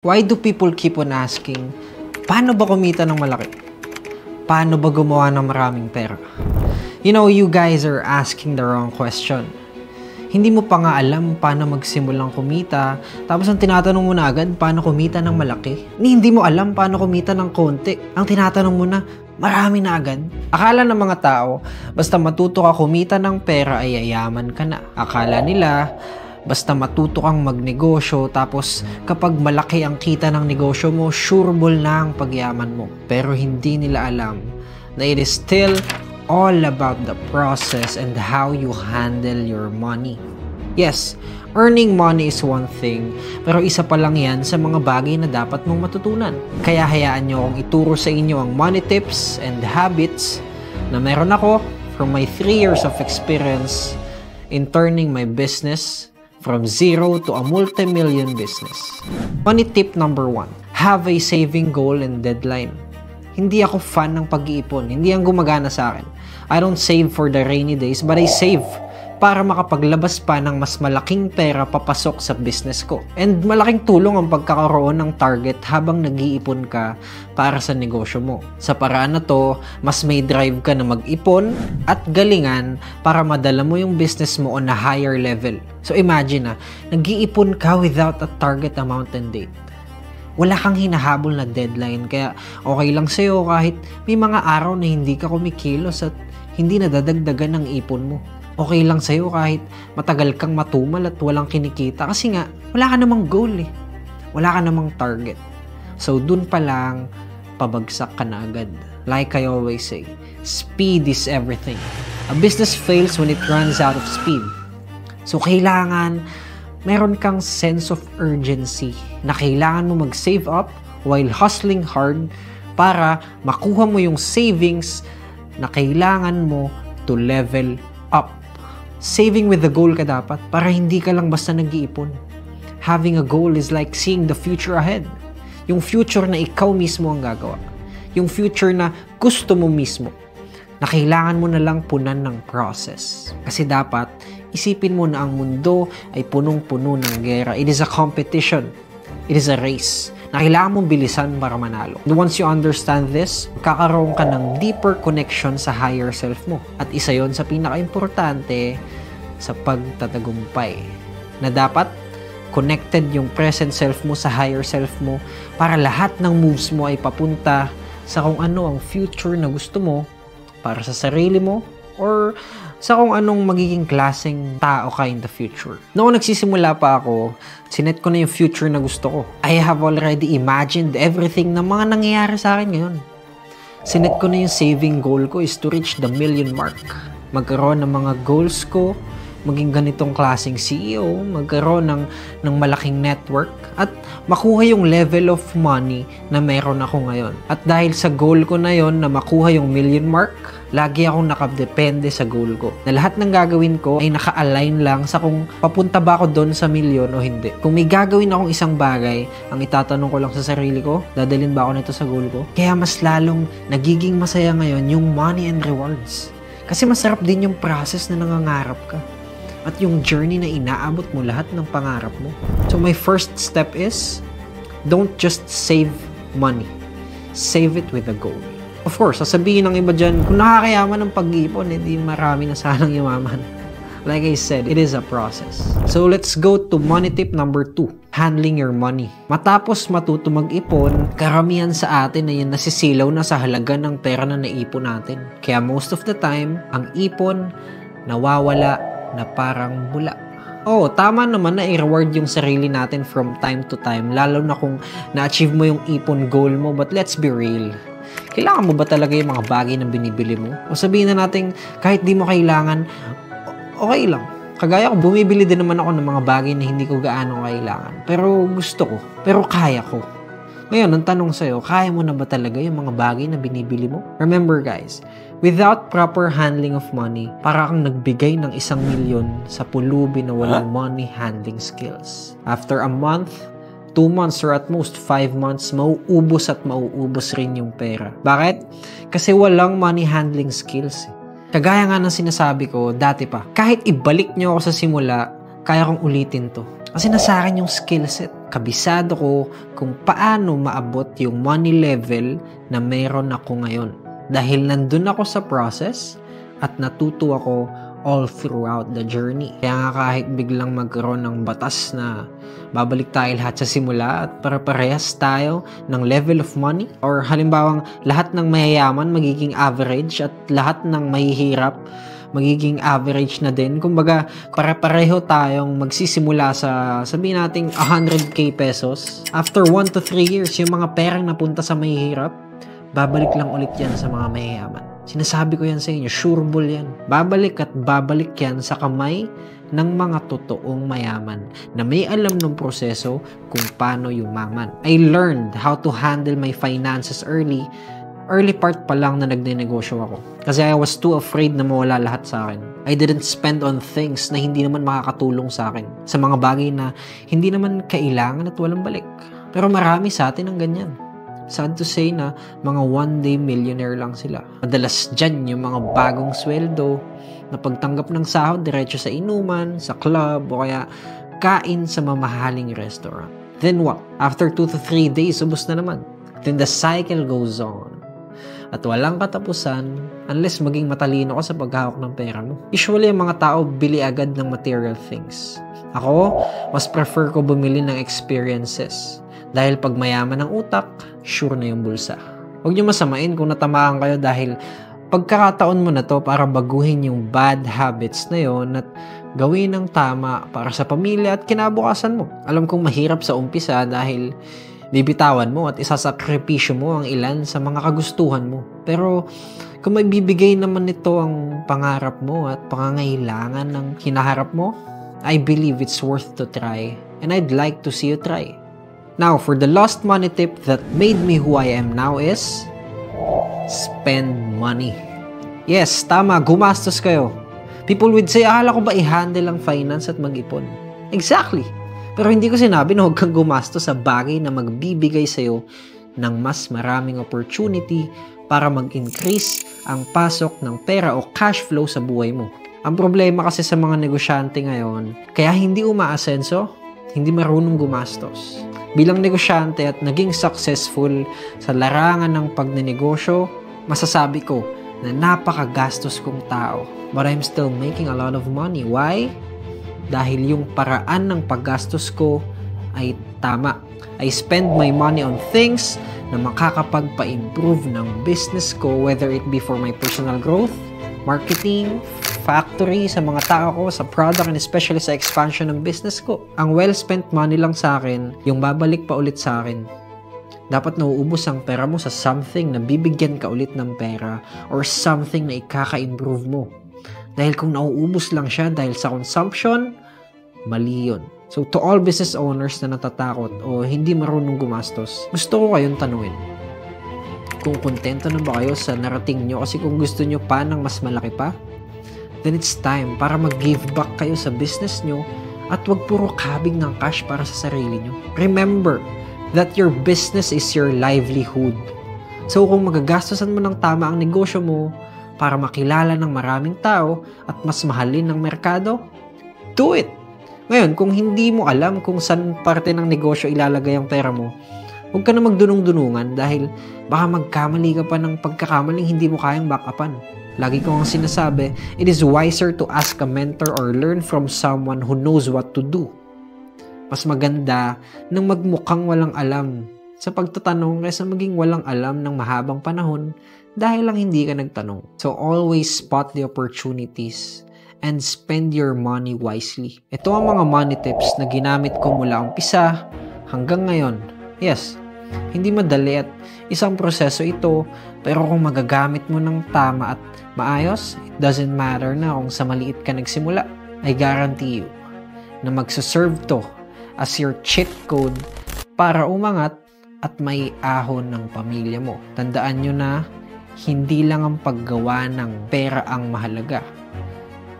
Why do people keep on asking, paano ba kumita ng malaki? Paano ba gumawa ng maraming pera? You know, you guys are asking the wrong question. Hindi mo pa nga alam paano magsimulang kumita, tapos ang tinatanong mo na agad, paano kumita ng malaki? Hindi mo alam paano kumita ng konti. Ang tinatanong mo na, marami na agad. Akala ng mga tao, basta matuto ka kumita ng pera ay yayaman ka na. Akala nila, basta matuto kang magnegosyo, tapos kapag malaki ang kita ng negosyo mo, sureball na ang pagyaman mo. Pero hindi nila alam na it is still all about the process and how you handle your money. Yes, earning money is one thing, pero isa pa lang yan sa mga bagay na dapat mong matutunan. Kaya hayaan nyo akong ituro sa inyo ang money tips and habits na meron ako from my 3 years of experience in turning my business from zero to a multi-million business. Money tip number 1, have a saving goal and deadline. Hindi ako fan ng pag-iipon. Hindi ang gumagana sa akin. I don't save for the rainy days, but I save para makapaglabas pa ng mas malaking pera papasok sa business ko. And malaking tulong ang pagkakaroon ng target habang nag-iipon ka para sa negosyo mo. Sa paraan na to, mas may drive ka na mag-ipon at galingan para madala mo yung business mo on a higher level. So imagine nag-iipon ka without a target amount and date. Wala kang hinahabol na deadline, kaya okay lang sa'yo kahit may mga araw na hindi ka kumikilos at hindi nadadagdagan ng ipon mo. Okay lang sa'yo kahit matagal kang matumal at walang kinikita kasi nga, wala ka namang goal eh. Wala ka namang target. So, dun pa lang, pabagsak ka na agad. Like I always say, speed is everything. A business fails when it runs out of speed. So, kailangan meron kang sense of urgency na kailangan mo mag-save up while hustling hard para makuha mo yung savings na kailangan mo to level up. Saving with the goal ka dapat para hindi ka lang basta nag-iipon. Having a goal is like seeing the future ahead. Yung future na ikaw mismo ang gagawa. Yung future na gusto mo mismo. Na kailangan mo na lang punan ng process. Kasi dapat, isipin mo na ang mundo ay punong-puno ng gera. It is a competition. It is a race na kailangan mong bilisan para manalo. And once you understand this, kakaroon ka ng deeper connection sa higher self mo. At isa yon sa pinaka-importante sa pagtatagumpay. Na dapat connected yung present self mo sa higher self mo para lahat ng moves mo ay papunta sa kung ano ang future na gusto mo para sa sarili mo or sa kung anong magiging klaseng tao ka in the future. Noong nagsisimula pa ako, sinet ko na yung future na gusto ko. I have already imagined everything na mga nangyayari sa akin ngayon. Sinet ko na yung saving goal ko is to reach the million mark. Magkaroon ng mga goals ko, maging ganitong klaseng CEO, magkaroon ng malaking network, at makuha yung level of money na meron ako ngayon. At dahil sa goal ko na yon na makuha yung million mark, lagi akong nakadepende sa goal ko. Na lahat ng gagawin ko ay naka-align lang sa kung papunta ba ako doon sa milyon o hindi. Kung may gagawin akong isang bagay, ang itatanong ko lang sa sarili ko, dadalhin ba ako nito sa goal ko? Kaya mas lalong nagiging masaya ngayon yung money and rewards. Kasi masarap din yung process na nangangarap ka. At yung journey na inaabot mo lahat ng pangarap mo. So my first step is, don't just save money. Save it with a goal. Of course, sasabihin ng iba dyan, kung nakakayaman ng pag-iipon, hindi marami na sanang yumaman. Like I said, it is a process. So let's go to money tip number 2, handling your money. Matapos matuto mag-ipon, karamihan sa atin ay nasisilaw na sa halaga ng pera na naipon natin. Kaya most of the time, ang ipon nawawala na parang bula. Oo, tama naman na i-reward yung sarili natin from time to time, lalo na kung na-achieve mo yung ipon goal mo. But let's be real. Kailangan mo ba talaga yung mga bagay na binibili mo? O sabihin na natin, kahit di mo kailangan, okay lang. Kagaya ko, bumibili din naman ako ng mga bagay na hindi ko gaano kailangan. Pero gusto ko. Pero kaya ko. Ngayon, ang tanong sa'yo, kaya mo na ba talaga yung mga bagay na binibili mo? Remember guys, without proper handling of money, para kang nagbigay ng 1 milyon sa pulubi na walang money handling skills. After a month, 2 months, or at most 5 months, mauubos at mauubos rin yung pera. Bakit? Kasi walang money handling skills. Kagaya nga ng sinasabi ko, dati pa, kahit ibalik nyo ako sa simula, kaya kong ulitin to. Kasi nasa akin yung skill set. kabisado ko kung paano maabot yung money level na meron ako ngayon. Dahil nandun ako sa process at natuto ako all throughout the journey. Kaya nga kahit biglang magkaroon ng batas na babalik tayo lahat sa simula at para-parehas tayo ng level of money, or halimbawang lahat ng mayayaman magiging average at lahat ng mahihirap magiging average na din. Kumbaga, para-pareho tayong magsisimula sa, sabihin natin, 100k pesos. After 1 to 3 years, yung mga perang napunta sa mahihirap, babalik lang ulit yan sa mga mayayaman. Sinasabi ko yan sa inyo, sureball yan. Babalik at babalik yan sa kamay ng mga totoong mayaman na may alam ng proseso kung paano yumaman. I learned how to handle my finances early part pa lang na nagnenegosyo ako. Kasi I was too afraid na mawala lahat sa akin. I didn't spend on things na hindi naman makakatulong sa akin. Sa mga bagay na hindi naman kailangan at walang balik. Pero marami sa atin ang ganyan. Sad to say na mga one-day millionaire lang sila. Madalas dyan yung mga bagong sweldo na pagtanggap ng sahod, diretso sa inuman, sa club, o kaya kain sa mamahaling restaurant. Then what? After 2 to 3 days, ubos na naman. Then the cycle goes on. At walang katapusan unless maging matalino ka sa paghawak ng pera mo. Usually, ang mga tao bili agad ng material things. Ako, mas prefer ko bumili ng experiences. Dahil pag mayaman ang utak, sure na yung bulsa. Huwag niyo masamain kung natamaan kayo dahil pagkakataon mo na to para baguhin yung bad habits na yon at gawin ng tama para sa pamilya at kinabukasan mo. Alam kong mahirap sa umpisa dahil bibitawan mo at isasakripisyo mo ang ilan sa mga kagustuhan mo. Pero kung may bibigay naman nito ang pangarap mo at pangangailangan ng hinaharap mo, I believe it's worth to try and I'd like to see you try. Now, for the lost money tip that made me who I am now is spend money. Yes, tama, gumastos kayo. People would say, akala ko ba i-handle ang finance at mag-ipon? Exactly. Pero hindi ko sinabi na huwag kang gumastos sa bagay na magbibigay sa'yo ng mas maraming opportunity para mag-increase ang pasok ng pera o cash flow sa buhay mo. Ang problema kasi sa mga negosyante ngayon, kaya hindi umaasenso, hindi marunong gumastos. Bilang negosyante at naging successful sa larangan ng pagnenegosyo, masasabi ko na napakagastos kong tao. But I'm still making a lot of money. Why? Dahil yung paraan ng paggastos ko ay tama. I spend my money on things na makakapagpa-improve ng business ko, whether it be for my personal growth, marketing, factory, sa mga tao ko, sa product, and especially sa expansion ng business ko. Ang well-spent money lang sa akin, yung babalik pa ulit sa akin. Dapat nauubos ang pera mo sa something na bibigyan ka ulit ng pera or something na ikaka-improve mo. Dahil kung nauubos lang siya dahil sa consumption, mali yun. So to all business owners na natatakot o hindi marunong gumastos, gusto ko kayong tanungin. Kung kontento na ba kayo sa narating nyo kasi kung gusto nyo pa ng mas malaki pa, then it's time para mag-give back kayo sa business nyo at wag puro kabig ng cash para sa sarili nyo. Remember that your business is your livelihood. So kung magagastosan mo ng tama ang negosyo mo para makilala ng maraming tao at mas mahalin ng merkado, do it! Ngayon, kung hindi mo alam kung saan parte ng negosyo ilalagay ang pera mo, huwag ka na magdunong-dunungan dahil baka magkamali ka pa ng pagkakamaling hindi mo kayang back-upan. Lagi ko ang sinasabi, it is wiser to ask a mentor or learn from someone who knows what to do. Mas maganda nang magmukhang walang alam sa pagtatanong kaysa maging walang alam ng mahabang panahon dahil lang hindi ka nagtanong. So always spot the opportunities and spend your money wisely. Ito ang mga money tips na ginamit ko mula umpisa hanggang ngayon. Yes, hindi madali at isang proseso ito, pero kung magagamit mo ng tama at maayos, it doesn't matter na kung sa maliit ka nagsimula. I guarantee you na magsaserve to as your cheat code para umangat at may ahon ng pamilya mo. Tandaan nyo na hindi lang ang paggawa ng pera ang mahalaga.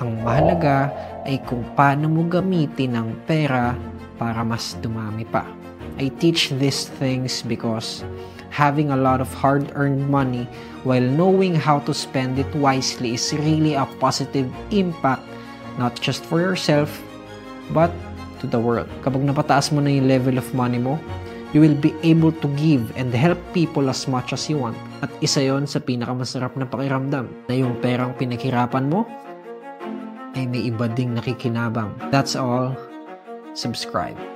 Ang mahalaga ay kung paano mo gamitin ang pera para mas dumami pa. I teach these things because having a lot of hard-earned money while knowing how to spend it wisely is really a positive impact, not just for yourself, but to the world. Kapag napataas mo na yung level of money mo, you will be able to give and help people as much as you want. At isa yon sa pinakamasarap na pakiramdam, na yung perang pinaghirapan mo ay may iba ding nakikinabang. That's all. Subscribe.